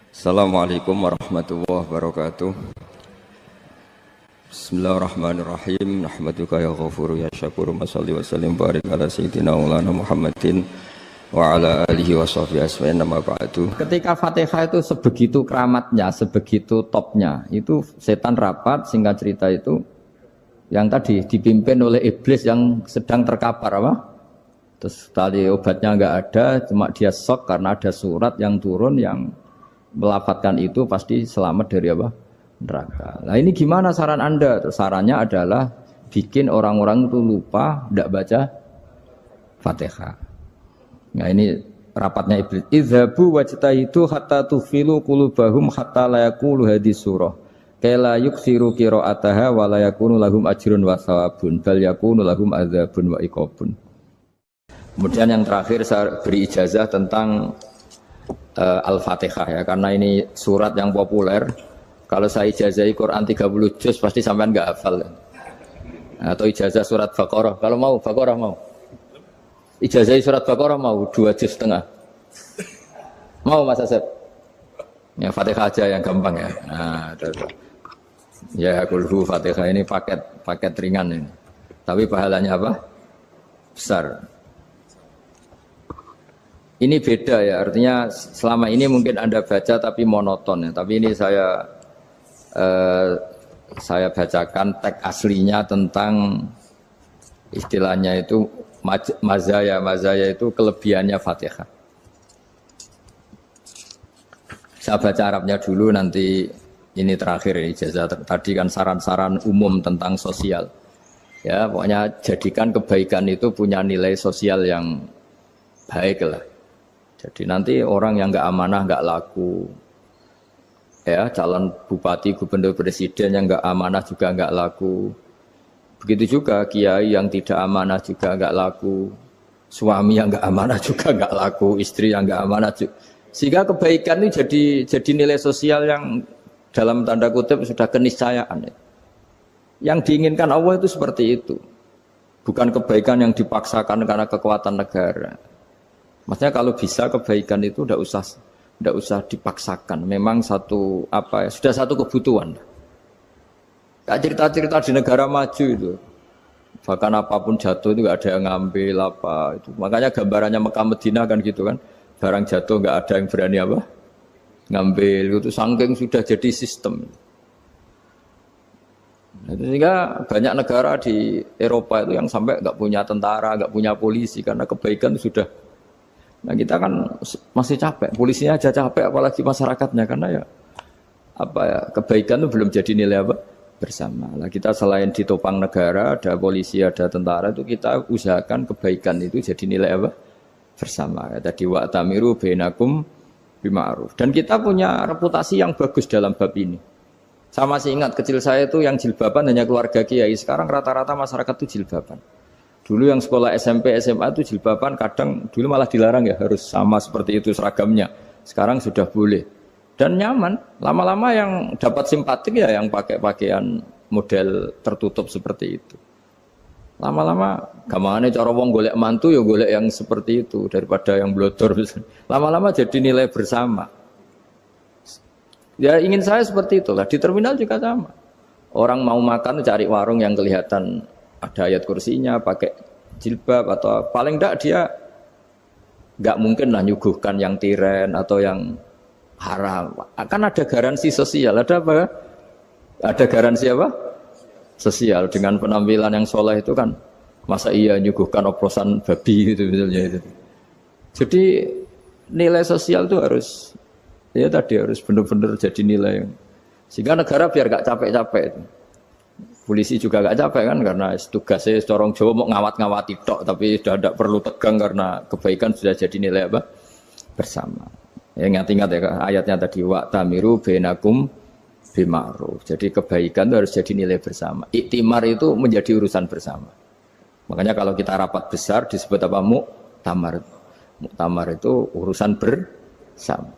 Assalamualaikum warahmatullahi wabarakatuh. Bismillahirrahmanirrahim. Nahmaduka ya ghafuru ya syakuru. Masalli wa sallim barik ala sayyidina maulana Muhammadin wa ala alihi wa sahbihi asma'in nama ba'du. Ketika Fatihah itu sebegitu keramatnya, sebegitu topnya, itu setan rapat, singkat cerita itu yang tadi dipimpin oleh iblis yang sedang terkapar apa? Terus tali obatnya enggak ada, cuma dia shock karena ada surat yang turun yang melafatkan itu pasti selamat dari apa? Neraka. Nah ini gimana saran Anda? Sarannya adalah bikin orang-orang itu lupa, tidak baca Fatihah. Nah ini rapatnya iblis. Idzabu wajtahidu hatta tufilu qulubahum hatta la yaqulu hadis surah. Kala yuksiru qira'ataha wa la yakunu lahum ajrun wa thawabun bal yakunu lahum adzabun wa iqabun. Kemudian yang terakhir saya beri ijazah tentang Al-Fatihah ya, karena ini surat yang populer. Kalau saya ijazahi Quran 30 juz pasti sampean enggak hafal. Atau ijazah surat Baqarah. Kalau mau Baqarah mau. Ijazahi surat Baqarah mau 2 juz setengah. Mau Mas Asep? Ya Fatihah aja yang gampang ya. Nah, ya kulhu Fatihah ini paket ringan ini. Tapi pahalanya apa? Besar. Ini beda ya, artinya selama ini mungkin Anda baca tapi monoton ya. Tapi ini saya bacakan teks aslinya tentang istilahnya itu mazaya itu kelebihannya Fatihah. Saya baca Arabnya dulu, nanti ini terakhir ya, ijazah tadi kan saran-saran umum tentang sosial. Ya, pokoknya jadikan kebaikan itu punya nilai sosial yang baik lah. Jadi nanti orang yang nggak amanah nggak laku, ya calon bupati, gubernur, presiden yang nggak amanah juga nggak laku. Begitu juga kiai yang tidak amanah juga nggak laku, suami yang nggak amanah juga nggak laku, istri yang nggak amanah juga. Sehingga kebaikan ini jadi nilai sosial yang dalam tanda kutip sudah keniscayaan. Yang diinginkan Allah itu seperti itu, bukan kebaikan yang dipaksakan karena kekuatan negara. Maksudnya kalau bisa kebaikan itu tidak usah dipaksakan. Memang sudah satu kebutuhan. Kayak cerita-cerita di negara maju itu, bahkan apapun jatuh itu nggak ada yang ngambil apa itu. Makanya gambarannya Mekah Madinah kan gitu kan, barang jatuh nggak ada yang berani apa ngambil. Itu saking sudah jadi sistem. Sehingga banyak negara di Eropa itu yang sampai nggak punya tentara, nggak punya polisi karena kebaikan itu sudah. Nah kita kan masih capek, polisinya aja capek, apalagi masyarakatnya, karena ya kebaikan itu belum jadi nilai bersama. Nah kita selain ditopang negara, ada polisi, ada tentara, itu kita usahakan kebaikan itu jadi nilai bersama. Tadi wa'tamiru bainakum bima'ruf. Dan kita punya reputasi yang bagus dalam bab ini. Saya masih ingat kecil saya itu yang jilbaban hanya keluarga kiai. Sekarang rata-rata masyarakat itu jilbaban. Dulu yang sekolah SMP, SMA itu jilbaban kadang dulu malah dilarang ya, harus sama seperti itu seragamnya. Sekarang sudah boleh. Dan nyaman. Lama-lama yang dapat simpatik ya yang pakai pakaian model tertutup seperti itu. Lama-lama gamane cara wong golek mantu ya golek yang seperti itu daripada yang blodor. Lama-lama jadi nilai bersama. Ya ingin saya seperti itulah. Di terminal juga sama. Orang mau makan cari warung yang kelihatan ada ayat kursinya, pakai jilbab, atau paling enggak dia enggak mungkin lah nyuguhkan yang tiren atau yang haram. Akan ada garansi sosial, ada apa? Ada garansi apa? Sosial dengan penampilan yang soleh itu kan, masa iya nyuguhkan oplosan babi gitu misalnya itu. Jadi nilai sosial itu harus harus benar-benar jadi nilai sehingga negara biar enggak capek-capek itu. Polisi juga gak capek kan karena tugasnya corong Jawa mau ngawat-ngawati tok, tapi sudah tidak perlu tegang karena kebaikan sudah jadi nilai bersama. Ya ingat-ingat ya ayatnya tadi wa'tamiru bainakum bima'ruf. Jadi kebaikan itu harus jadi nilai bersama. Iktimar itu menjadi urusan bersama. Makanya kalau kita rapat besar disebut apa? Muktamar. Muktamar itu urusan bersama.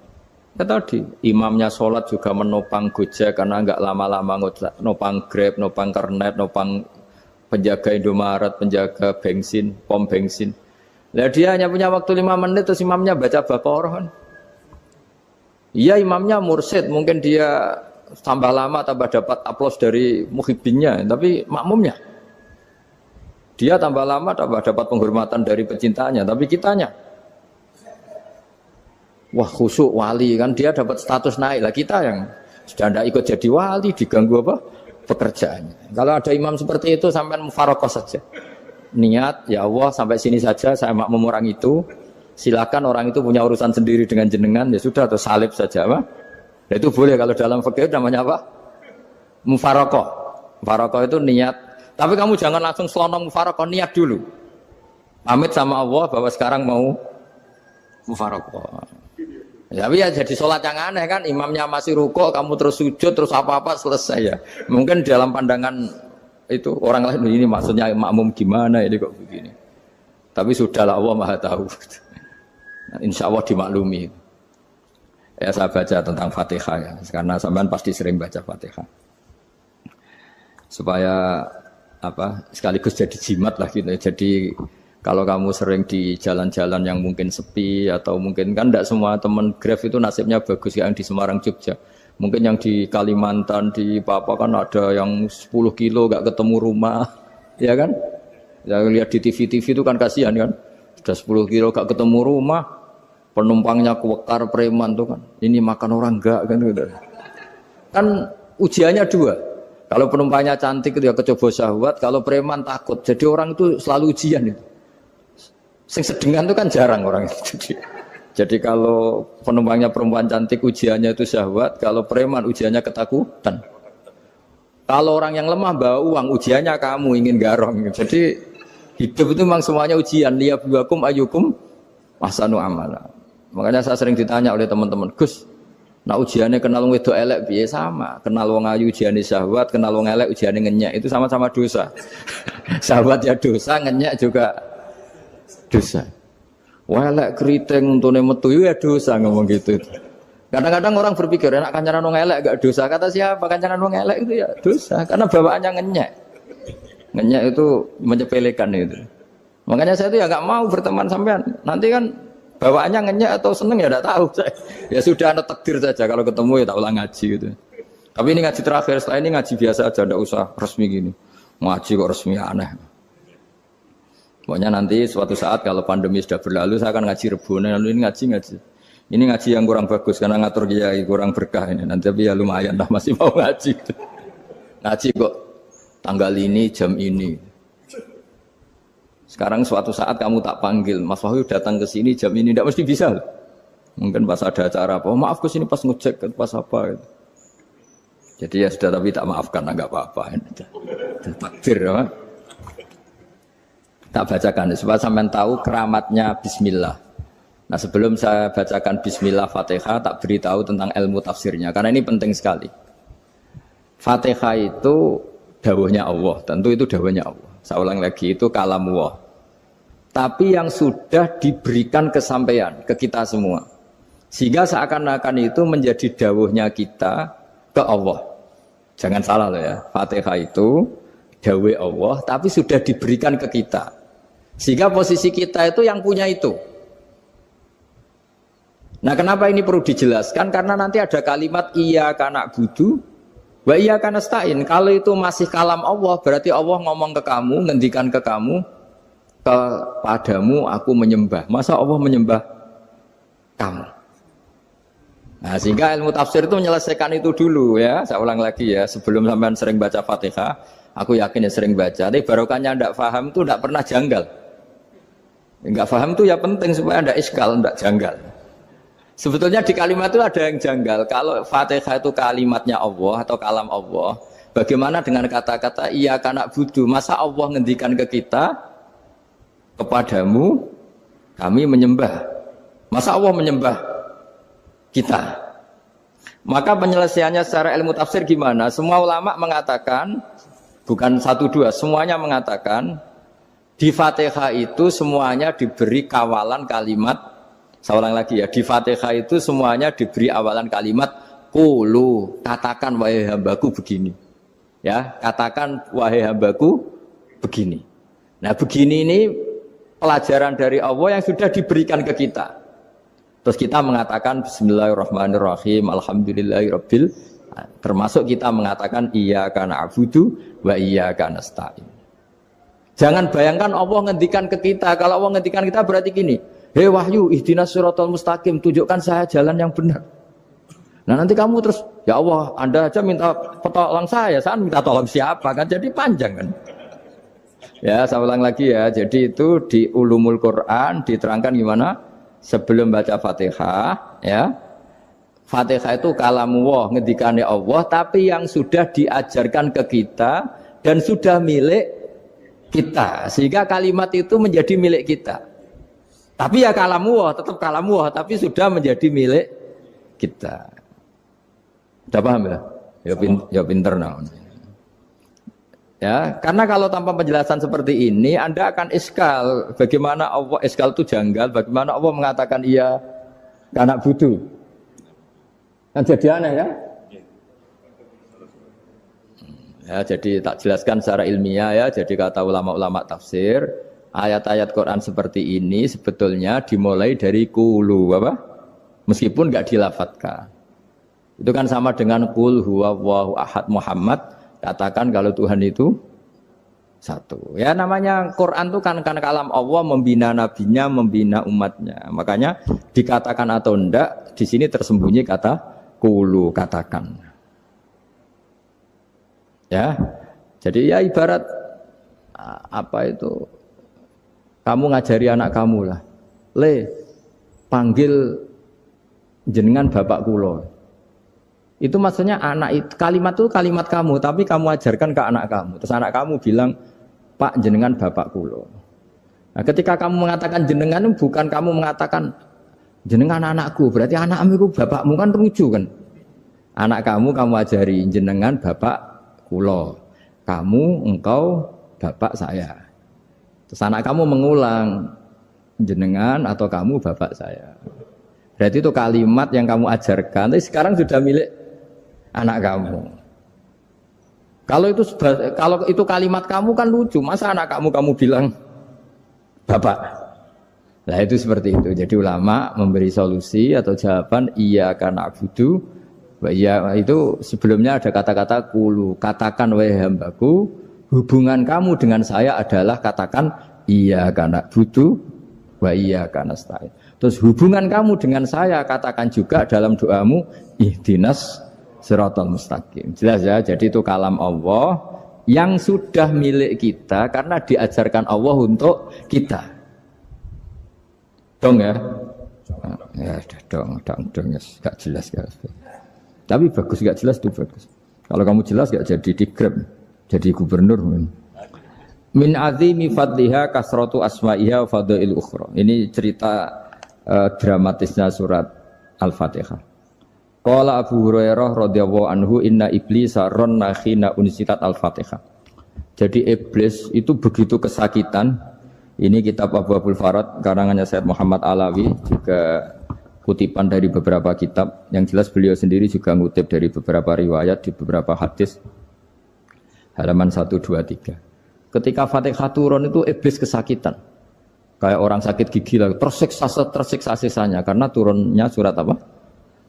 Ya tadi, imamnya sholat juga menopang Gojek karena enggak lama-lama nopang Grab, nopang Kernet, nopang penjaga Indomaret, penjaga bensin, pom bensin. Lah dia hanya punya waktu 5 menit terus imamnya baca Baqarah kan. Iya imamnya mursyid, mungkin dia tambah lama tambah dapat aplaus dari muhibbinnya, tapi makmumnya dia tambah lama tambah dapat penghormatan dari pecintanya, tapi kitanya wah khusyuk wali kan dia dapat status naik lah, kita yang sudah tidak ikut jadi wali diganggu apa pekerjaannya. Kalau ada imam seperti itu sampai mufarokoh saja, niat ya Allah sampai sini saja saya makmum orang itu, silakan orang itu punya urusan sendiri dengan jenengan ya sudah, atau salib saja apa. Nah, itu boleh kalau dalam fikih namanya apa? Mufarokoh. Mufarokoh itu niat. Tapi kamu jangan langsung selonong mufarokoh, niat dulu. Pamit sama Allah bahwa sekarang mau mufarokoh. Ya, tapi ya jadi sholat yang aneh kan, imamnya masih rukuk, kamu terus sujud, terus apa-apa selesai ya. Mungkin dalam pandangan itu orang lain ini maksudnya makmum gimana ini kok begini. Tapi sudahlah Allah Maha tahu. Insya Allah dimaklumi. Ya saya baca tentang Fatihah ya, karena sampean pasti sering baca Fatihah. Supaya apa sekaligus jadi jimat lah gitu. Jadi kalau kamu sering di jalan-jalan yang mungkin sepi atau mungkin kan tidak semua teman Grab itu nasibnya bagus yang di Semarang Jogja. Mungkin yang di Kalimantan di Papua kan ada yang 10 kilo gak ketemu rumah, ya kan? Ya lihat di TV-TV itu kan kasihan kan. Sudah 10 kilo gak ketemu rumah, penumpangnya kuwekar preman tuh kan. Ini makan orang enggak kan gitu. Kan ujiannya dua. Kalau penumpangnya cantik itu ya kecoba syahwat, kalau preman takut. Jadi orang itu selalu ujian itu. Sing sedengan itu kan jarang orang itu. Jadi kalau penumpangnya perempuan cantik ujiannya itu syahwat, kalau preman ujiannya ketakutan. Kalau orang yang lemah bawa uang ujiannya kamu ingin garong. Jadi hidup itu memang semuanya ujian. Liyabluwakum ayyukum ahsanu amala. Makanya saya sering ditanya oleh teman-teman, Gus, nah ujiannya kenal wong wedok elek piye sama? Kenal wong ayu ujiane syahwat, kenal wong elek ujiane ngenyek, itu sama-sama dosa. Syahwat ya dosa, ngenyek juga dosa. Wah elek keriting untune metu ya dosa ngomong gitu. Kadang-kadang orang berpikir enak kancanan wong elek gak dosa. Kata siapa kancanan wong elek itu ya dosa karena bawaannya ngenyek. Ngenyek itu menyepelekan itu. Makanya saya itu ya nggak mau berteman sampean. Nanti kan bawaannya ngenyek atau seneng ya tidak tahu. Ya sudah ada takdir saja kalau ketemu ya tak ulang ngaji gitu. Tapi ini ngaji terakhir, setelah ini ngaji biasa aja, tidak usah resmi gini. Ngaji kok resmi aneh. Pokoknya nanti suatu saat kalau pandemi sudah berlalu saya akan ngaji Rebona, lalu ini ngaji. Ini ngaji yang kurang bagus karena ngatur kiai kurang berkah ini. Nanti tapi ya lumayan lah masih mau ngaji. Ngaji kok tanggal ini jam ini. Sekarang suatu saat kamu tak panggil, Mas Wahyu datang ke sini jam ini, tidak mesti bisa. Mungkin pas ada acara apa, oh, maaf ke sini pas ngecek, pas apa. Gitu. Jadi ya sudah, tapi tak maafkan, enggak apa-apa. Takdir, ya. Tak bacakan, supaya sampean tahu keramatnya Bismillah. Nah sebelum saya bacakan Bismillah Fatihah, tak beritahu tentang ilmu tafsirnya, karena ini penting sekali. Fatihah itu dawuhnya Allah, tentu itu dawuhnya Allah. Saya ulang lagi, itu kalamullah. Tapi yang sudah diberikan kesampaian ke kita semua. Sehingga seakan-akan itu menjadi dawuhnya kita ke Allah. Jangan salah loh ya, Fatihah itu dawuh Allah, tapi sudah diberikan ke kita. Sehingga posisi kita itu yang punya itu. Nah kenapa ini perlu dijelaskan? Karena nanti ada kalimat iyyaka na'budu wa iyyaka nasta'in. Kalau itu masih kalam Allah, berarti Allah ngomong ke kamu, ngendikan ke kamu, kepadamu aku menyembah. Masa Allah menyembah kamu? Nah sehingga ilmu tafsir itu menyelesaikan itu dulu ya. Saya ulang lagi ya, sebelum sampean sering baca Fatihah, aku yakin ya sering baca. Tapi barokahnya tidak paham itu tidak pernah janggal. Enggak paham itu ya penting supaya tidak iskal, tidak janggal. Sebetulnya di kalimat itu ada yang janggal. Kalau Fatihah itu kalimatnya Allah atau kalam Allah, bagaimana dengan kata-kata iyyaka na'budu? Masa Allah ngendikan ke kita, kepadamu kami menyembah. Masa Allah menyembah kita? Maka penyelesaiannya secara ilmu tafsir gimana? Semua ulama mengatakan, bukan satu dua, semuanya mengatakan di Fatihah itu semuanya diberi kawalan kalimat. Saya ulang lagi ya, di Fatihah itu semuanya diberi awalan kalimat qulu, katakan wahai hambaku begini. Ya, katakan wahai hambaku begini. Nah, begini ini pelajaran dari Allah yang sudah diberikan ke kita. Terus kita mengatakan bismillahirrahmanirrahim, alhamdulillahirabbil, termasuk kita mengatakan iyyaka na'budu wa iyyaka nasta'in. Jangan bayangkan Allah ngendikan ke kita. Kalau Allah ngendikan kita berarti gini, hei wahyu ihdinas siratal mustaqim, tunjukkan saya jalan yang benar. Nah nanti kamu terus, ya Allah, Anda aja minta tolong saya minta tolong siapa kan? Jadi panjang kan? Ya, saya ulang lagi ya. Jadi itu di Ulumul Quran diterangkan gimana? Sebelum baca Fatihah, ya. Fatihah itu kalamullah, ngendikane Allah, tapi yang sudah diajarkan ke kita dan sudah milik kita. Sehingga kalimat itu menjadi milik kita. Tapi ya kalamullah, tetap kalamullah, tapi sudah menjadi milik kita. Sudah paham ya? Ya pinter nah. Ya, karena kalau tanpa penjelasan seperti ini, Anda akan iskal. Bagaimana Allah, iskal itu janggal, bagaimana Allah mengatakan iya karena butuh. Kan jadi aneh ya? Ya, jadi tak jelaskan secara ilmiah ya. Jadi kata ulama-ulama tafsir, ayat-ayat Quran seperti ini sebetulnya dimulai dari qulu, apa? Meskipun enggak dilafatkan. Itu kan sama dengan qul huwallahu ahad Muhammad. Katakan kalau Tuhan itu satu. Ya namanya Quran itu kan kalam Allah, membina nabinya, membina umatnya. Makanya dikatakan atau enggak, di sini tersembunyi kata qulu, katakan. Ya. Jadi ya ibarat apa itu? Kamu ngajari anak kamu lah. Le, panggil jenengan bapak kula. Itu maksudnya anak itu, kalimat itu kalimat kamu, tapi kamu ajarkan ke anak kamu. Terus anak kamu bilang, Pak jenengan bapak kulo. Nah, ketika kamu mengatakan jenengan, bukan kamu mengatakan jenengan anakku, berarti anakmu itu bapakmu, kan lucu kan? Anak kamu ajari jenengan bapak kulo. Kamu, engkau, bapak saya. Terus anak kamu mengulang, jenengan atau kamu bapak saya. Berarti itu kalimat yang kamu ajarkan, tapi sekarang sudah milik anak kamu. Kalau itu kalimat kamu kan lucu, masa anak kamu bilang bapak. Nah itu seperti itu. Jadi ulama memberi solusi atau jawaban iyyaka na'budu wa iya, itu sebelumnya ada kata-kata qulu, katakan wahai hambaku, hubungan kamu dengan saya adalah katakan iyyaka na'budu wa iyyaka nasta'in. Terus hubungan kamu dengan saya katakan juga dalam doamu ihdinas siratal mustaqim. Jelas ya, jadi itu kalam Allah yang sudah milik kita karena diajarkan Allah untuk kita. Dong ya? Ya sudah dong ya, gak jelas ya. Tapi bagus, gak jelas itu bagus. Kalau kamu jelas gak jadi digrab, jadi gubernur. Min azimi fadliha kasratu asma'iha wa fadail ukhra. Ini cerita dramatisnya surat Al-Fatihah. Qala Abu Hurairah radhiyallahu anhu inna iblisa ranna khina unsitat al-Fatihah. Jadi iblis itu begitu kesakitan. Ini kitab Abu Abul Farad karangannya Sayyid Muhammad Alawi, juga kutipan dari beberapa kitab. Yang jelas beliau sendiri juga ngutip dari beberapa riwayat di beberapa hadis. Halaman 123. Ketika Fatihah turun itu iblis kesakitan. Kayak orang sakit gigi lah, tersiksa sisanya karena turunnya surat apa?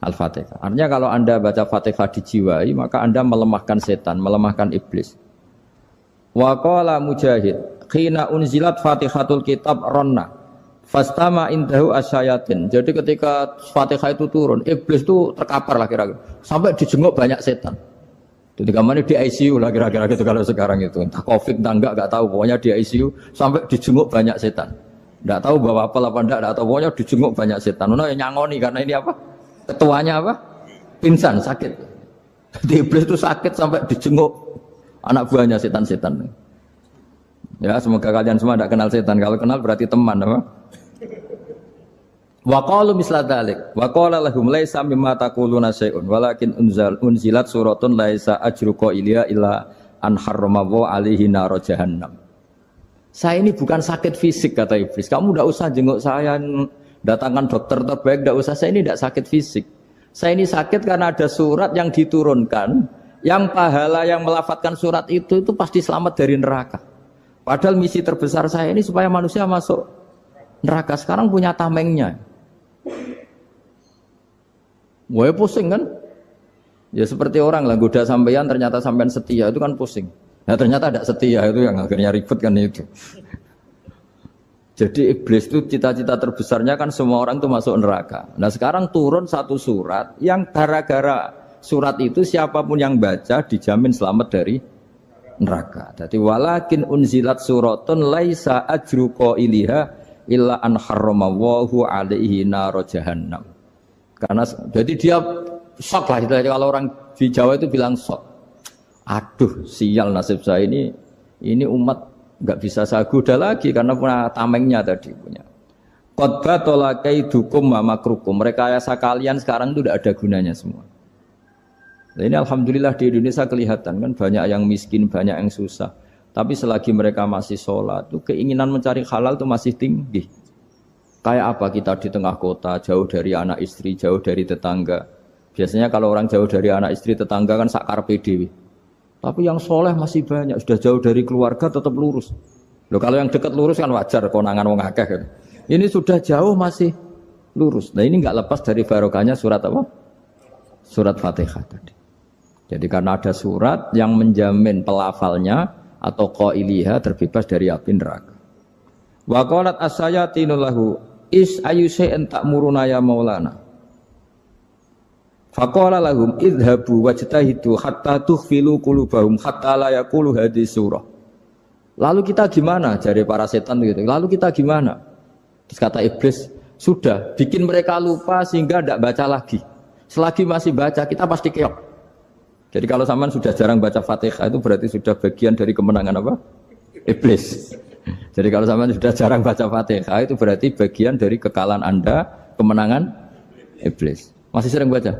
Al-Fatihah. Artinya kalau Anda baca Fatihah dijiwai, maka Anda melemahkan setan, melemahkan iblis. Wa qala Mujahid, khina unzilat Fatihatul Kitab ronna, fastama indahu asyayatin. Jadi ketika Fatihah itu turun, iblis itu terkapar lah kira-kira, sampai dijenguk banyak setan. Jadi kemana di ICU lah kira-kira gitu kalau sekarang itu, entah COVID entah enggak tahu, pokoknya di ICU sampai dijenguk banyak setan. Enggak tahu bawa apa enggak tahu, pokoknya dijenguk banyak setan. Ono yang nyangoni karena ini apa? Ketuanya apa? Pingsan, sakit. Jadi iblis itu sakit sampai dijenguk anak buahnya setan-setan. Ya, semoga kalian semua tidak kenal setan. Kalau kenal berarti teman, apa? Wa qalu misla dzalik. Wa qala lahum laisa mimma taquluna syai'un walakin unzilat suratun laisa ajru qailiya illa an harrama alaihi nar jahannam. Saya ini bukan sakit fisik kata iblis. Kamu tidak usah jenguk saya, datangkan dokter terbaik, tidak usah. Saya ini tidak sakit fisik. Saya ini sakit karena ada surat yang diturunkan, yang pahala yang melafatkan surat itu pasti selamat dari neraka. Padahal misi terbesar saya ini supaya manusia masuk neraka. Sekarang punya tamengnya. Wah pusing kan? Ya seperti orang lah goda sampean ternyata sampean setia itu kan pusing. Nah ternyata tidak setia itu yang akhirnya ribet kan itu. Jadi iblis itu cita-cita terbesarnya kan semua orang itu masuk neraka. Nah sekarang turun satu surat yang gara-gara surat itu siapapun yang baca dijamin selamat dari neraka. Jadi walakin unzilat suratun laisa ajru qailiha illa an harramallahu alaihi nar jahannam. Karena jadi dia shock lah itu kalau orang di Jawa itu bilang shock. Aduh sial nasib saya ini umat nggak bisa saya goda lagi karena punya tamengnya tadi punya. Qadba tolakai dukum wa makrukum. Rekayasa kalian sekarang itu tidak ada gunanya semua. Nah, ini alhamdulillah di Indonesia kelihatan kan banyak yang miskin, banyak yang susah. Tapi selagi mereka masih sholat, itu keinginan mencari halal itu masih tinggi. Kayak apa kita di tengah kota, jauh dari anak istri, jauh dari tetangga. Biasanya kalau orang jauh dari anak istri, tetangga kan sakar PDW. Tapi yang soleh masih banyak, sudah jauh dari keluarga tetap lurus. Loh, kalau yang dekat lurus kan wajar, konangan wong akeh kan. Ini sudah jauh masih lurus. Nah ini nggak lepas dari barokahnya surat apa? Surat Fatihah tadi. Jadi karena ada surat yang menjamin pelafalnya atau qailiha terbebas dari api neraka. Wa qalat as-sayatinu lahu is ayyusai'in ta'muruna ya maulana. Faqala lahum idhabu wajtahidu hatta tukhfilu qulubahum hatta la yaqulu hadhihi surah. Lalu kita gimana? Jari para setan gitu. Lalu kita gimana? Terus kata iblis, sudah bikin mereka lupa sehingga tidak baca lagi. Selagi masih baca kita pasti keok. Jadi kalau sampean sudah jarang baca Fatihah itu berarti sudah bagian dari kemenangan apa? Iblis. Jadi kalau sampean sudah jarang baca Fatihah itu berarti bagian dari kekalahan Anda, kemenangan iblis. Masih sering baca?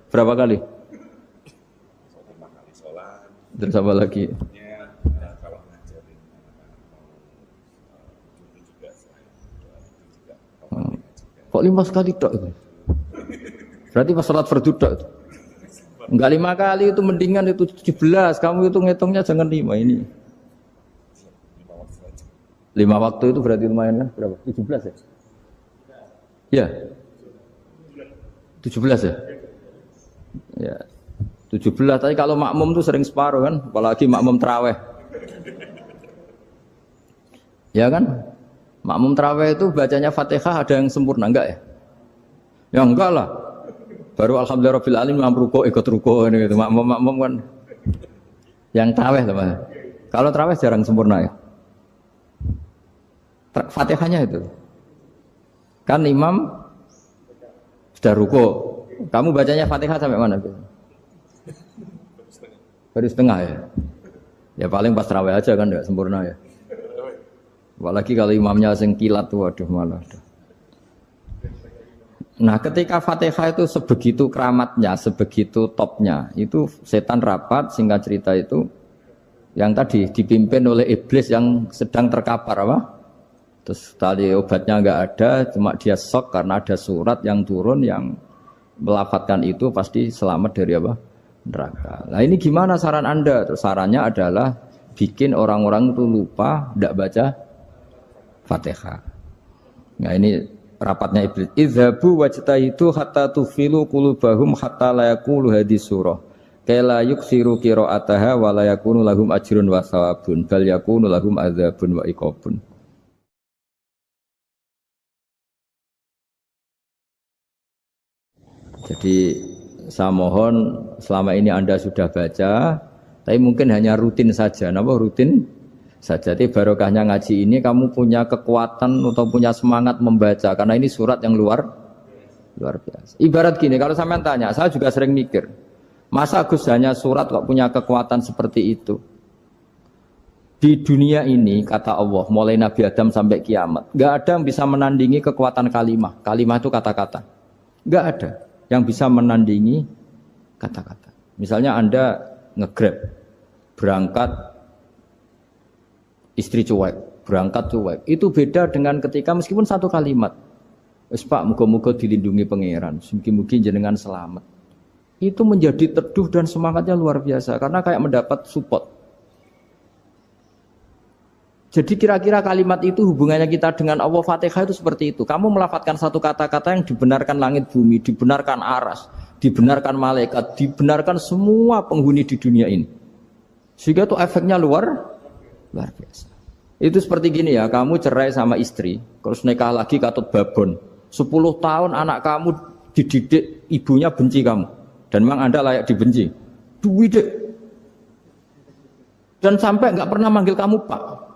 Berapa kali? 5 kali sholat. Terus apa lagi? Kalau ngajarin itu juga Kok 5 kali tok itu? Berarti pas sholat fardu tok itu? Enggak 5 kali itu mendingan itu 17. Kamu itu ngitungnya jangan 5 ini. 5 waktu itu berarti lumayan kan? Berapa? 17 ya? Ya. 17 ya? Ya. 17, tapi kalau makmum tuh sering separuh kan, apalagi makmum tarawih. Ya kan? Makmum tarawih itu bacanya Fatihah ada yang sempurna enggak ya? Ya enggak lah. Baru alhamdulillahirabbil alamin ruko ikut ruko ini gitu. Makmum kan yang tarawih teman. Kalau tarawih jarang sempurna ya. Fatihahnya itu. Kan imam sudah ruko. Kamu bacanya Fatihah sampai mana? Baru setengah ya. Ya paling pas tarawih aja kan enggak sempurna ya. Apalagi kalau imamnya sing kilat tuh waduh malah. Nah, ketika Fatihah itu sebegitu keramatnya, sebegitu topnya, itu setan rapat singkat cerita itu yang tadi dipimpin oleh iblis yang sedang terkapar apa? Terus tali obatnya enggak ada, cuma dia shock karena ada surat yang turun yang melafatkan itu pasti selamat dari apa? Neraka. Nah ini gimana saran Anda? Terus sarannya adalah bikin orang-orang itu lupa, tidak baca Fatihah. Nah ini rapatnya iblis. Idhabu wajtahidu hatta tufilu qulubahum hatta la yaqulu hadhihi surah. Kala yuksiru qira'ataha wa la yakunu lahum ajrun wa thawabun bal yakunu lahum adzabun wa iqabun. Jadi saya mohon selama ini Anda sudah baca, tapi mungkin hanya rutin saja. Napa rutin saja? Jadi barokahnya ngaji ini kamu punya kekuatan atau punya semangat membaca karena ini surat yang luar biasa. Ibarat gini, kalau sampean tanya, saya juga sering mikir, masa Gus hanya surat kok punya kekuatan seperti itu? Di dunia ini kata Allah, mulai Nabi Adam sampai kiamat, nggak ada yang bisa menandingi kekuatan kalimah. Kalimah itu kata-kata, nggak ada yang bisa menandingi kata-kata. Misalnya Anda nge-grab, berangkat istri cuek, berangkat cuek. Itu beda dengan ketika meskipun satu kalimat. Wes Pak, muga-muga dilindungi pangeran, mugi-mugi jenengan selamat. Itu menjadi teduh dan semangatnya luar biasa karena kayak mendapat support. Jadi kira-kira kalimat itu hubungannya kita dengan Allah Fatihah itu seperti itu. Kamu melafadzkan satu kata-kata yang dibenarkan langit bumi, dibenarkan aras, dibenarkan malaikat, dibenarkan semua penghuni di dunia ini. Sehingga itu efeknya luar biasa. Itu seperti gini ya, kamu cerai sama istri, terus nikah lagi katut babon. 10 tahun anak kamu dididik, ibunya benci kamu. Dan memang Anda layak dibenci. Dididik. Dan sampai nggak pernah manggil kamu Pak.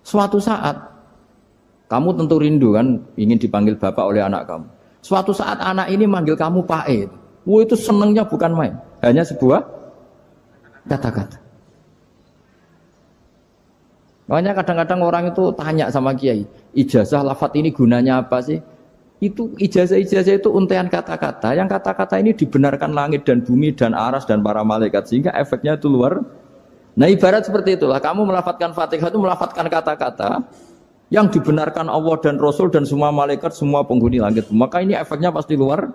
Suatu saat, kamu tentu rindu kan, ingin dipanggil bapak oleh anak kamu. Suatu saat anak ini manggil kamu Pak E. Wah itu senengnya bukan main. Hanya sebuah kata-kata. Makanya kadang-kadang orang itu tanya sama kiai, ijazah lafadz ini gunanya apa sih? Itu ijazah-ijazah itu untaian kata-kata. Yang kata-kata ini dibenarkan langit dan bumi dan aras dan para malaikat. Sehingga efeknya itu luar. Nah ibarat seperti itulah, kamu melafadzkan Fatihah itu melafadzkan kata-kata yang dibenarkan Allah dan Rasul dan semua malaikat, semua penghuni langit. Maka ini efeknya pasti luar.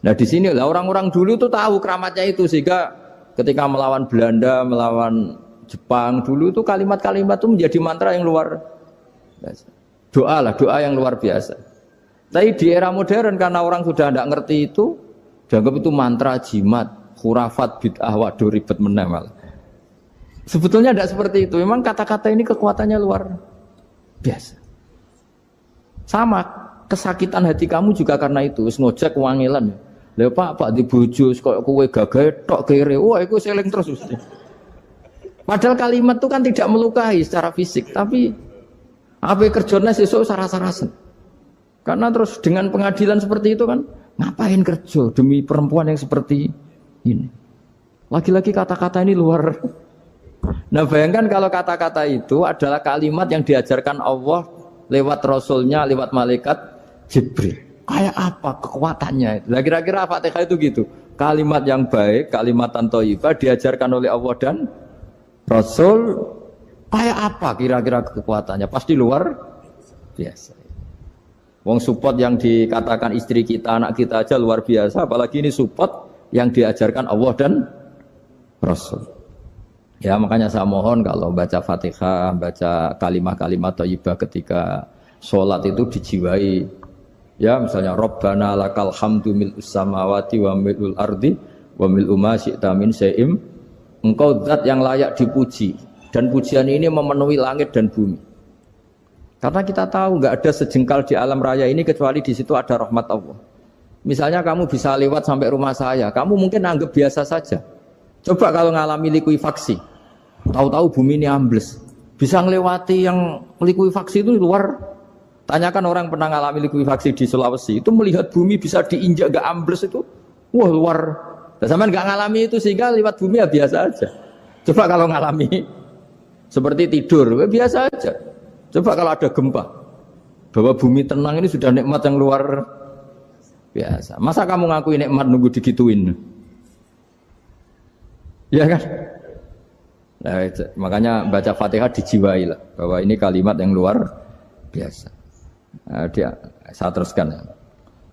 Nah di sini lah orang-orang dulu tuh tahu keramatnya itu, sehingga ketika melawan Belanda, melawan Jepang dulu itu kalimat-kalimat itu menjadi mantra yang luar biasa. Doa yang luar biasa. Tapi di era modern karena orang sudah tidak ngerti itu, dianggap itu mantra, jimat, khurafat, bid'ah, waduh ribet menemal. Sebetulnya tidak seperti itu. Memang kata-kata ini kekuatannya luar biasa. Sama kesakitan hati kamu juga karena itu. Ngojek wangilan. Lha Pak di bojo kok kowe gagahe tok kere. Wah, iku seling terus mesti. Padahal kalimat itu kan tidak melukai secara fisik, tapi apa kerjanya sesuk sarasa-rasen. Karena terus dengan pengadilan seperti itu kan, ngapain kerja demi perempuan yang seperti ini? Lagi-lagi kata-kata ini luar. Nah bayangkan kalau kata-kata itu adalah kalimat yang diajarkan Allah lewat Rasulnya, lewat malaikat Jibril. Kayak apa kekuatannya? Nah kira-kira Fatihah itu gitu. Kalimat yang baik, kalimatan thayyibah diajarkan oleh Allah dan Rasul. Kayak apa kira-kira kekuatannya? Pasti luar biasa. Wong support yang dikatakan istri kita, anak kita aja luar biasa. Apalagi ini support yang diajarkan Allah dan Rasul. Ya makanya saya mohon kalau baca Fatihah, baca kalimat-kalimat thayyibah ketika sholat itu dijiwai. Ya misalnya Rabbana lakal hamdu mil'us samawati wa mil'ul ardi wa mil'u ma syi'ta min syai'im. Engkau zat yang layak dipuji dan pujian ini memenuhi langit dan bumi. Karena kita tahu nggak ada sejengkal di alam raya ini kecuali di situ ada rahmat Allah. Misalnya kamu bisa lewat sampai rumah saya, kamu mungkin anggap biasa saja. Coba kalau ngalami likuifaksi. Tahu-tahu bumi ini ambles, bisa ngelewati yang likuifaksi itu luar. Tanyakan orang pernah ngalami likuifaksi di Sulawesi, itu melihat bumi bisa diinjak gak ambles itu, wah luar. Dan zaman gak ngalami itu sehingga lewat bumi ya biasa aja. Coba kalau ngalami seperti tidur, ya biasa aja. Coba kalau ada gempa, bahwa bumi tenang ini sudah nikmat yang luar biasa. Masa kamu ngakui nikmat nunggu digituin? Ya kan? Nah, makanya baca Fatihah dijiwai lah bahwa ini kalimat yang luar biasa. Nah, saya teruskan.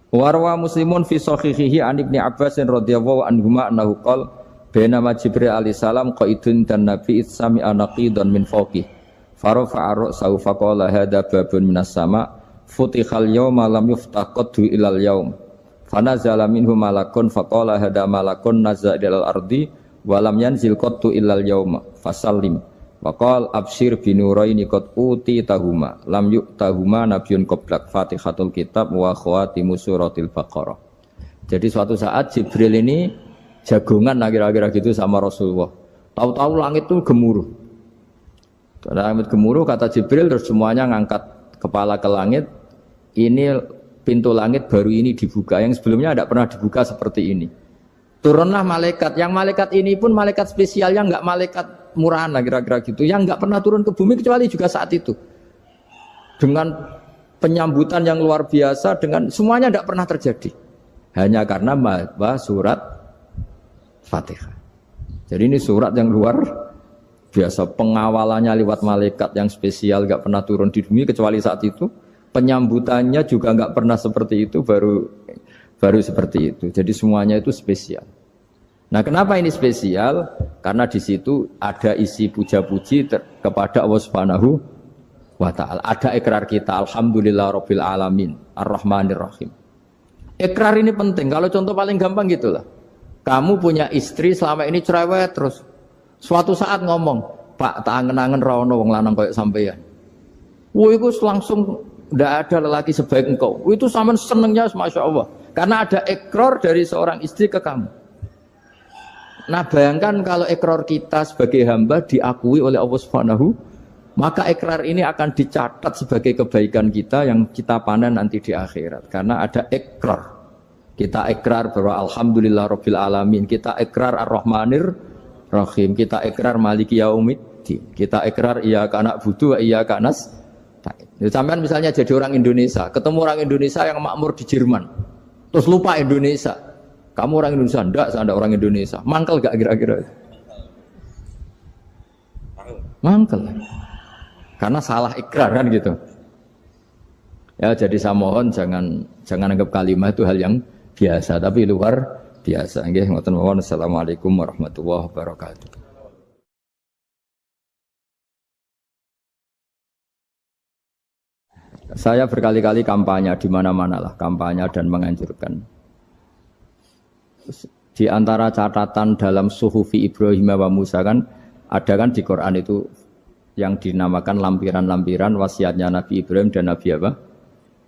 Warwa Muslimun fi sahihihi an Ibnu Abbas radhiyallahu anhuma annahu qala bainama Jibril alaihi salam qaidun dan Nabi itsami anaqidan min fawqi farafa'a ra'sahu faqala hadza babun minas sama futihal yawma lam yuftaqadhu ilal yaum fanazala minhu malakun faqala hadza malakun nazza ilal ardi walam yanzil qattu illal yauma fasallim waqal absyir binuraini qad uti tahuma lam yu'tahuma nabiyyun qablak Fatihatul kitab wa khawatimu suratil baqarah. Jadi suatu saat Jibril ini jagongan kira-kira gitu sama Rasulullah. Tahu-tahu langit itu gemuruh. Langit gemuruh kata Jibril terus semuanya ngangkat kepala ke langit. Ini pintu langit baru ini dibuka, yang sebelumnya tidak pernah dibuka seperti ini. Turunlah malaikat, yang malaikat ini pun malaikat spesial, yang enggak malaikat murahan lah kira-kira gitu, yang enggak pernah turun ke bumi kecuali juga saat itu. Dengan penyambutan yang luar biasa, dengan semuanya enggak pernah terjadi. Hanya karena surat Fatihah. Jadi ini surat yang luar biasa, pengawalannya lewat malaikat yang spesial, enggak pernah turun di bumi kecuali saat itu. Penyambutannya juga enggak pernah seperti itu, baru seperti itu. Jadi semuanya itu spesial. Nah, kenapa ini spesial? Karena di situ ada isi puja-puji kepada Allah Subhanahu wa ta'ala. Ada ikrar kita, alhamdulillah rabbil alamin, ar-rahmanir rahim. Ikrar ini penting. Kalau contoh paling gampang gitulah. Kamu punya istri selama ini cerewet terus. Suatu saat ngomong, "Pak, tak angen-angen ra ono wong lanang koyo sampeyan." Wah, itu langsung tidak ada lelaki sebaik engkau. Itu sama senengnya, masya Allah. Karena ada ikrar dari seorang istri ke kamu. Nah, bayangkan kalau ikrar kita sebagai hamba diakui oleh Allah Subhanahu, maka ikrar ini akan dicatat sebagai kebaikan kita yang kita panen nanti di akhirat. Karena ada ikrar. Kita ikrar bahwa alhamdulillah rabbil alamin. Kita ikrar ar-rahmanir rahim. Kita ikrar maliki yaumiddin. Kita ikrar iyyaka na'budu wa iyyaka nasta'in. Sampean misalnya jadi orang Indonesia, ketemu orang Indonesia yang makmur di Jerman. Terus lupa Indonesia. Kamu orang Indonesia, enggak, saya orang Indonesia. Mangkel gak kira-kira? Mangkel. Karena salah ikrar kan gitu. Ya, jadi saya mohon jangan anggap kalimat itu hal yang biasa, tapi luar biasa. Nggih, ngoten mawon. Assalamualaikum warahmatullahi wabarakatuh. Saya berkali-kali kampanye di mana-mana lah, kampanye dan menganjurkan. Di antara catatan dalam Suhufi Ibrahim wa Musa kan ada kan di Quran itu yang dinamakan lampiran-lampiran wasiatnya Nabi Ibrahim dan Nabi apa?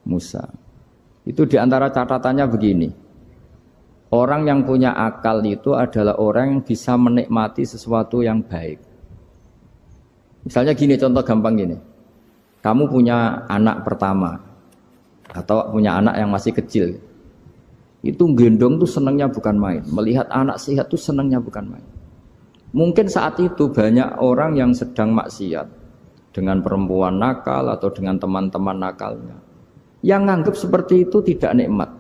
Musa. Itu di antara catatannya begini. Orang yang punya akal itu adalah orang yang bisa menikmati sesuatu yang baik. Misalnya gini, contoh gampang gini. Kamu punya anak pertama atau punya anak yang masih kecil. Itu gendong tuh senangnya bukan main. Melihat anak sehat tuh senangnya bukan main. Mungkin saat itu banyak orang yang sedang maksiat dengan perempuan nakal atau dengan teman-teman nakalnya. Yang nganggap seperti itu tidak nikmat.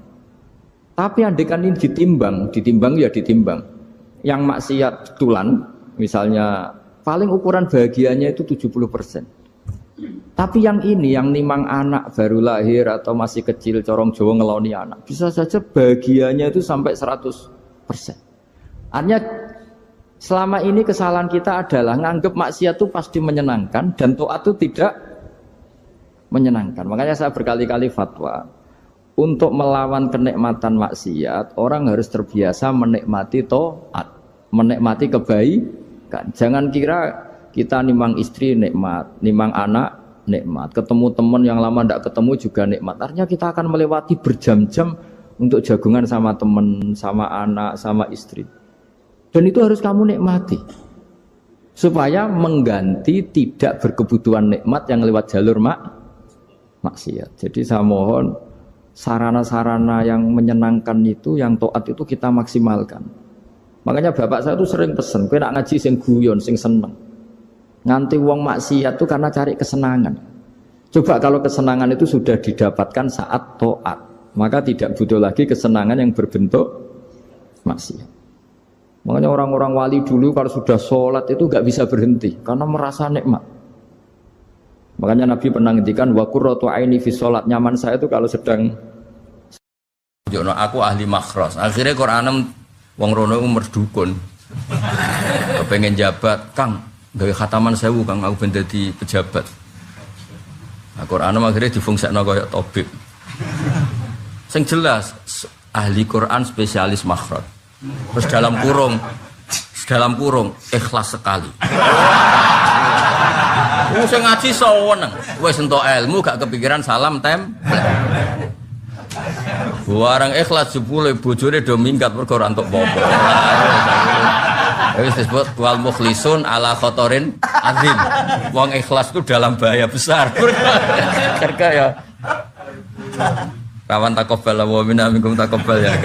Tapi andaikan ini ditimbang ya ditimbang. Yang maksiat tulan, misalnya paling ukuran bahagianya itu 70%. Tapi yang ini, yang nimang anak baru lahir atau masih kecil, corong Jawa ngeloni anak, bisa saja bahagianya itu sampai 100%. Artinya selama ini kesalahan kita adalah nganggap maksiat itu pasti menyenangkan dan taat itu tidak menyenangkan. Makanya saya berkali-kali fatwa, untuk melawan kenikmatan maksiat, orang harus terbiasa menikmati taat, menikmati kebaikan. Jangan kira kita nimang istri nikmat, nimang anak nikmat, ketemu teman yang lama tidak ketemu juga nikmat. Artinya kita akan melewati berjam-jam untuk jagungan sama teman, sama anak, sama istri. Dan itu harus kamu nikmati. Supaya mengganti tidak berkebutuhan nikmat yang lewat jalur maksiat. Jadi saya mohon sarana-sarana yang menyenangkan itu, yang taat itu kita maksimalkan. Makanya bapak saya itu sering pesen, kowe nak ngaji sing guyon, sing seneng. Nganti wong maksiat itu karena cari kesenangan. Coba kalau kesenangan itu sudah didapatkan saat taat, maka tidak butuh lagi kesenangan yang berbentuk maksiat. Makanya orang-orang wali dulu kalau sudah sholat itu gak bisa berhenti karena merasa nikmat. Makanya Nabi pernah ngendikan wa qurratu aini fi sholat, nyaman saya itu kalau sedang jono aku ahli makros. Akhirnya Quran wong rono umur dukun. Kepengen jabat, Kang, gawe khataman 1000 Kang, aku ben dadi pejabat. Nah, Quran akhirnya difungsikno kaya tabib. Sing jelas ahli Quran spesialis makhraj. Terus dalam kurung ikhlas sekali. Sing ngaji seneng, wis entuk ilmu gak kepikiran salam tempel. Barang ikhlas jebule bojone do minggat mergo ora entuk apa-apa. Wis disebut wal mukhlisun ala khotorin azim. Wong ikhlas itu dalam bahaya besar. Karena ya kawan takobal wa minna minkum takobal ya.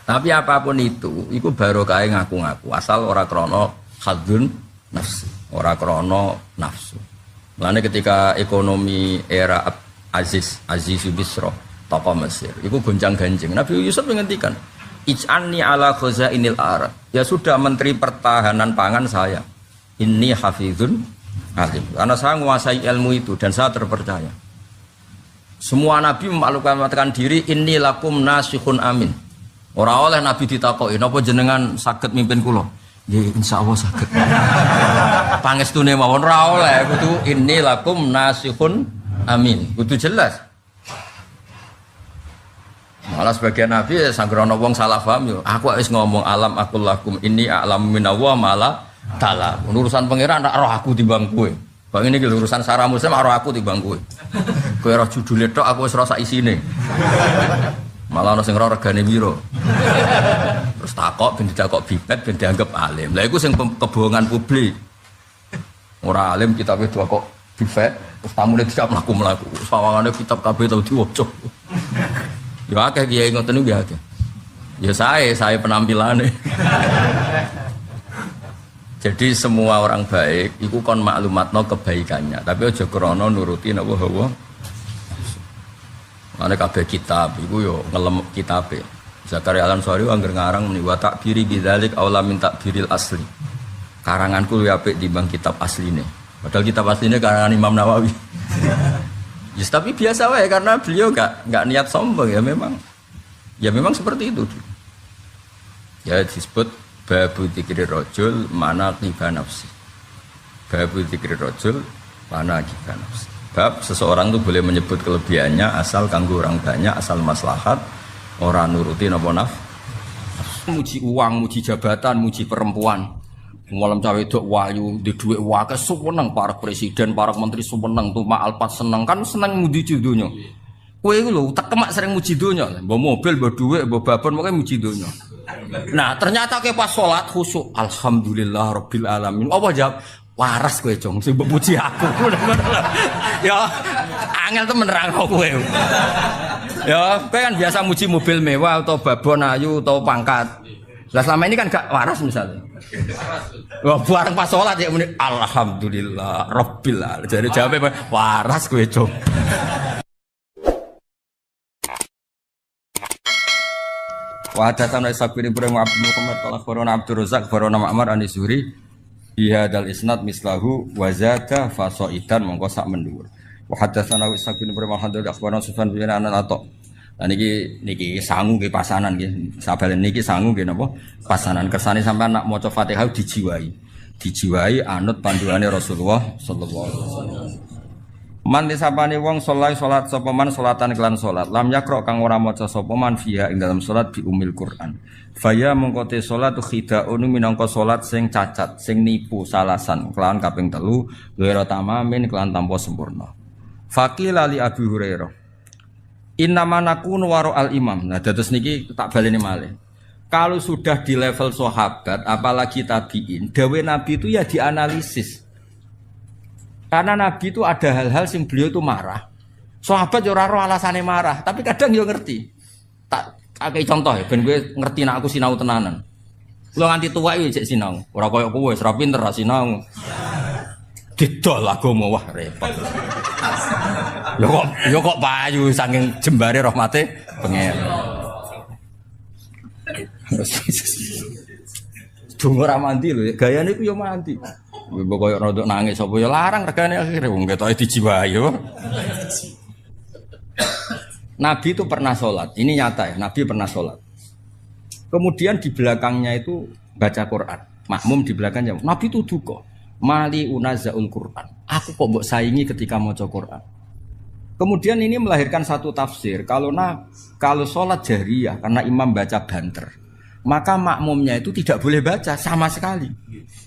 Tapi apapun itu barokah ngaku-ngaku asal ora krana hadzun nafsi, ora krana nafsu. Mulane ketika ekonomi era Aziz Bisra tokoh Mesir, iku gonjang-ganjing. Nabi Yusuf menghentikan, "Ij'alni ala khazainil ard." Ya sudah, menteri pertahanan pangan saya. Inni hafizun alim. Karena saya menguasai ilmu itu dan saya terpercaya. Semua nabi memaklumkan diri, inni lakum nasihun amin. Ora oleh nabi ditakoki, napa jenengan saged mimpin kula? Nggih insyaallah saged. Pangestune mawon ra oleh kudu inni lakum nasihun amin. Kudu jelas. Malah sebagian nabi sanggrono wong salah paham yo. Aku wis ngomong alam akul lakum inni a'lamu minallah malah ta'ala. Urusan pangeran rak roh aku timbang kowe. Bang ini urusan Sarah Muslim roh aku timbang kowe. Kowe roh judule tok aku wis roh sak isine. Malah ana sing roh regane piro. Terus takok ben ditakok bibet ben dianggap alim. Lah iku sing kebohongan publik. Ora alim kitabe kok bibet terus tamune tidak mlaku-mlaku. Sawangane kitab kabeh tau diwaca. Ya akeh kiai ngoten niku ya akeh. Ya saya penampilannya. Jadi semua orang baik iku kon maklumatno kebaikannya, tapi aja krana nuruti napa hawa. Ana kabeh kitab iku yo ngelem kitabe. Zakaria Al-Ansari angger ngarang muni wa takbiri bidzalik aula min takbiril asli. Karanganku luwih apik timbang kitab asline. Padahal kitab asline karangan Imam Nawawi. Yes, tapi biasa wae karena beliau enggak niat sombong ya memang seperti itu. Ya disebut babu dzikri rajul mana qiba nafsi. Babu dzikri rajul mana qiba nafsi. Bab seseorang itu boleh menyebut kelebihannya asal kanggo orang banyak, asal maslahat, ora nuruti napa muji uang, muji jabatan, muji perempuan. Malam cawe dok wayu di duit wae seneng para presiden, para menteri seneng tuh maalpat seneng kan seneng muji donya. Kowe iku lho tekemak sering muji donya, mbok mobil, mbok dhuwit, mbok babon pokoke muji donya. Nah, ternyata ke pas salat khusyuk, alhamdulillah rabbil alamin. Apa jawab? Waras kowe, Jong, sing mbok puji aku. Ya, angel temen nerangno kowe. Ya, kowe kan biasa muji mobil mewah atau babon ayu atau pangkat. Lah selama ini kan gak waras misalnya. Wah, bareng pas sholat ya muni alhamdulillah rabbil alamin. Jadi jawabnya waras kowe, Jong. Wa hadatsana Ishaq bin Ibrahim Abdul Muhammad qala akhbarana Abdur Razzaq akhbarana Ma'mar an Zuhri bi hadzal isnad mislahu wa zata fasaidan mongko sak mendhuwur. Wa hadatsana Ishaq bin Ibrahim akhbarana Sufyan bin Ato. Lah niki sangu nggih pasanan nggih. Sabalen niki sangu nggih napa? Pasanan kersane sampean nak maca Fatihah dijiwai. Dijiwai anut panduane Rasulullah sallallahu alaihi wasallam. Man disapane wong salat sapa man salatan kelan salat. Lam yakra kang ora maca sapa man fiha ing dalam salat bi umil Quran. Faya mongko te salat khidaun minangka salat sing cacat, sing nipu salasan kelan kaping 3 ghairu tamamin kelan tanpa sempurna. Faqila li Abi Hurairah innama nakunu waro al imam. Nah, terus niki tak baleni malih. Kalau sudah di level sahabat, apalagi tabiin, dawe Nabi itu ya dianalisis. Karena Nabi itu ada hal-hal yang beliau itu marah. Sahabat ya ora ro alasane marah, tapi kadang yo ngerti. Tak akeh contoh ya, ben kowe ngerti nek aku sinau tenanan. Kulo nganti tuwa iki jek sinau, ora koyo kowe wis ra pinter ra sinau. Didol agama wah repot. Yo kok payu saking jembare rahmate pengen. Dungo ra mandi lho, gayane iku yo mandi. Mbok koyo rodok nangis apa yo larang regane akhire wong ketoke dijiwai yo. Nabi itu pernah sholat, ini nyata ya, Nabi pernah sholat. Kemudian di belakangnya itu baca Quran, makmum di belakangnya. Nabi itu duka, mali unazaul Quran. Aku kok mbok saingi ketika maca Quran. Kemudian ini melahirkan satu tafsir. Kalau sholat jahriyah karena imam baca banter, maka makmumnya itu tidak boleh baca sama sekali.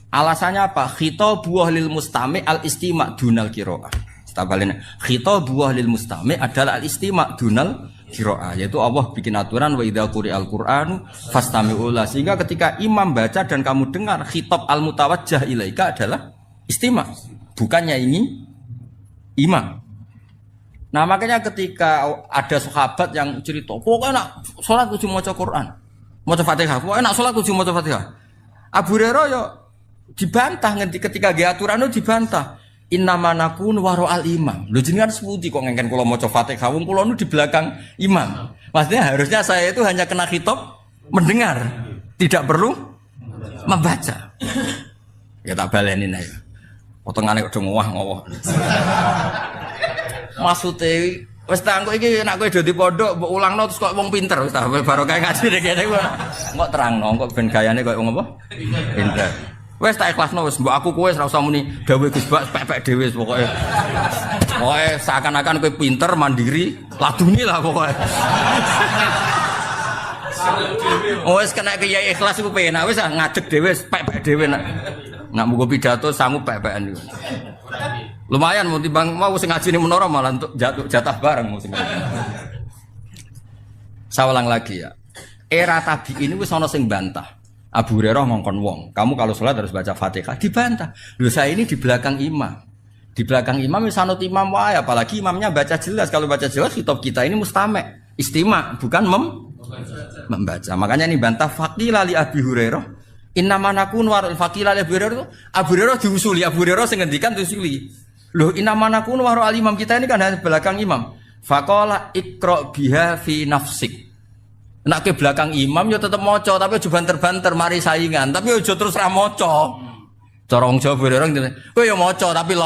Alasannya apa? Khitabuh lil mustami' al istima' dunal qiraah. Tabalene khitabuh lil mustami' adalah al istima' dunal qiraah, yaitu Allah bikin aturan wa idza quri'al qur'anu fastami'u la, sehingga ketika imam baca dan kamu dengar khitab al mutawajjah ilaika adalah istima', bukannya ini imam. Nah, makanya ketika ada sahabat yang cerita, pokoknya nak sholat kudu maca Quran, maca Fatihah, pokoknya nak sholat kudu maca Fatihah. Abu Hurairah yo dibantah ketika ge aturan itu dibantah. Innama nakun waro al imam. Lho jenengan sepundi kok ngengken kula maca Fatihah, wong kula nu di belakang imam. Maksudnya harusnya saya itu hanya kena khitab mendengar, tidak perlu membaca. Ya tak baleni ae. Potongane kok ngowah-ngowah. Maksudnya Wes ta engko iki nek kowe dadi pondok mbok ulangno terus kok wong pinter wis ta barokah ngaji nek kene kok terangno kok ben gayane koyo wong apa? Pinter. Wes tak ikhlasno wis mbok aku kowe ora usah muni dawuh Gus Bak pepek dhewe pokoke. Pokoke seakan-akan kowe pinter mandiri, laduni lah pokoke. Wes kena kiai ikhlas iku penak wis ngadeg dhewe pepek dhewe nak mugo pidato sangu pepekan iku. Lumayan mau timbang mau sing ngaji ning menara malah untuk jatah bareng mau sing. Saya ulang lagi ya. Era tabi'in wis ana sing bantah. Abu Hurairah ngongkon wong, kamu kalau sholat harus baca Fatihah, dibantah. Lho saya ini di belakang imam. Di belakang imam wis anut imam wae, apalagi imamnya baca jelas. Kalau baca jelas kitab kita ini mustame', istima, bukan membaca. Makanya ini bantah faqila li Abi Hurairah. Innama nakun warul faqila li Abi Hurairah. Abu Hurairah diusuli, Abu Hurairah sing ngendikan diusuli. Loh innama nakun warul imam kita ini kan hanya belakang imam. Faqala iqra biha fi nafsik. Nak ke belakang imam ya tetep maca tapi aja banter-banter mari saingan tapi aja terus ra maca. Cara wong Jawa orang ngene. Kowe ya maca tapi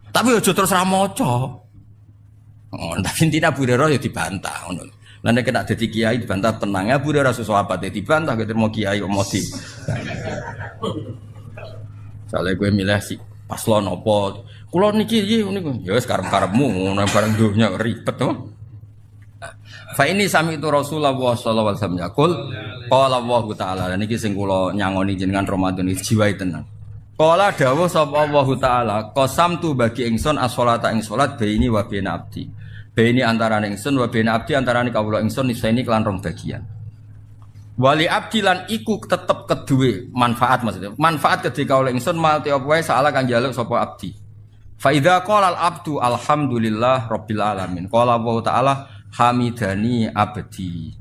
tapi aja terus ra maca. Oh, tapi intinya Abu Hurairah ya dibantah ngono. Lah nek kena dadi kiai dibantah tenang Abu Hurairah sesuatu dibantah gitu mau kiai mau di. Soale kowe milih si paslon apa? Kula niki niku ya wis karep-karepmu ngono bareng dunya ribet to. Fa ini sami itu Rasulullah sallallahu alaihi wasallam yaqul qala Allah taala niki sing kula nyangoni jenengan Ramadan iki jiwai tenan. Qala dawuh sapa Allah taala qasamtu bagi ingsun as-sholata ing salat baini wa baina abdi. Baini antarané ingsun wa baina abdi antarané kawula ingsun niseni kelan rong bagian. Wali abdi lan iku tetep keduwe manfaat maksudnya. Manfaat ketika kawula ingsun malti apa wae saala kang njaluk sapa abdi. Fa idza qala al-abdu alhamdulillah rabbil alamin. Qala Allah taala hamidani abdi.